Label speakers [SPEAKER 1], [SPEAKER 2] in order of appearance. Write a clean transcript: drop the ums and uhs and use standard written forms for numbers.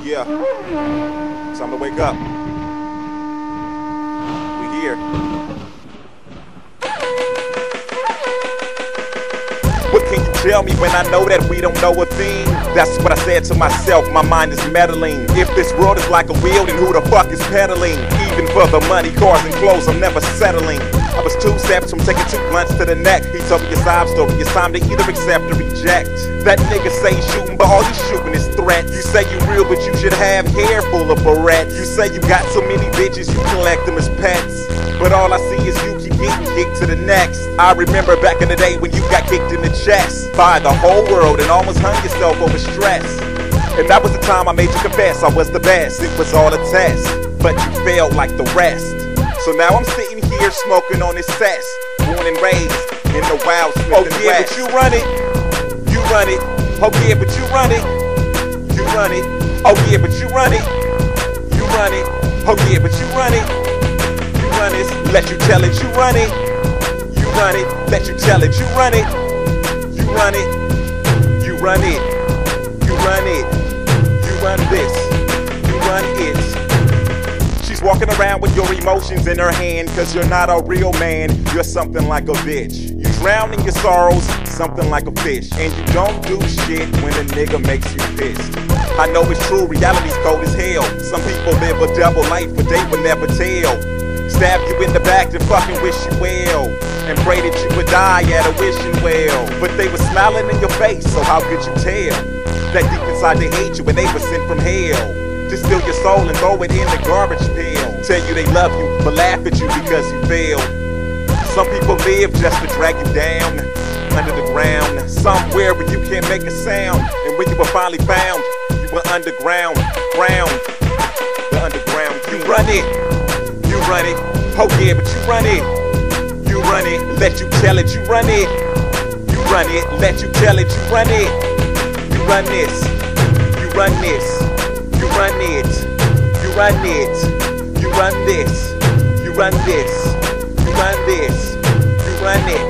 [SPEAKER 1] Yeah, time to wake up. We here. What can you tell me when I know that we don't know a thing? That's what I said to myself, my mind is meddling. If this world is like a wheel, then who the fuck is pedaling? Even for the money, cars, and clothes, I'm never settling. I was 2 steps from taking 2 blunts to the neck. He told me your sob story, it's time to either accept or reject. That nigga say he's shooting, but all he's shooting is threats. You say you real, but you should have hair full of barrettes. You say you got so many bitches, you collect them as pets. But all I see is you keep getting kicked to the next. I remember back in the day when you got kicked in the chest by the whole world and almost hung yourself over stress. And that was the time I made you confess I was the best. It was all a test, but you failed like the rest. So now I'm sitting here smoking on this cess. Born and raised in the wild Smith and West. But you run it, you run it. Oh yeah, but you run it, you run it. Oh yeah, but you run it, you run it. Oh yeah, but you run it, you run it. Let you tell it, you run it, you run it. Let you tell it, you run it, you run it, you run it, you run it, you run this, you run it. She's walking around with your emotions in her hand, cause you're not a real man, you're something like a bitch. You drown in your sorrows, something like a fish. And you don't do shit when a nigga makes you pissed. I know it's true, reality's cold as hell. Some people live a double life, but they would never tell. Stab you in the back to fucking wish you well, and pray that you would die at a wishing well. But they were smiling in your face, so how could you tell that deep inside they hate you and they were sent from hell to steal your soul and throw it in the garbage pail? Tell you they love you, but laugh at you because you failed. Some people live just to drag you down under the ground, somewhere where you can't make a sound. And when you were finally found, you were underground, the underground. You run it, you run it. Oh yeah, but you run it, you run it. Let you tell it, you run it, you run it. Let you tell it, you run it, you run this, you run this, you run it, you run it, you run this, you run this, you run this, you run it.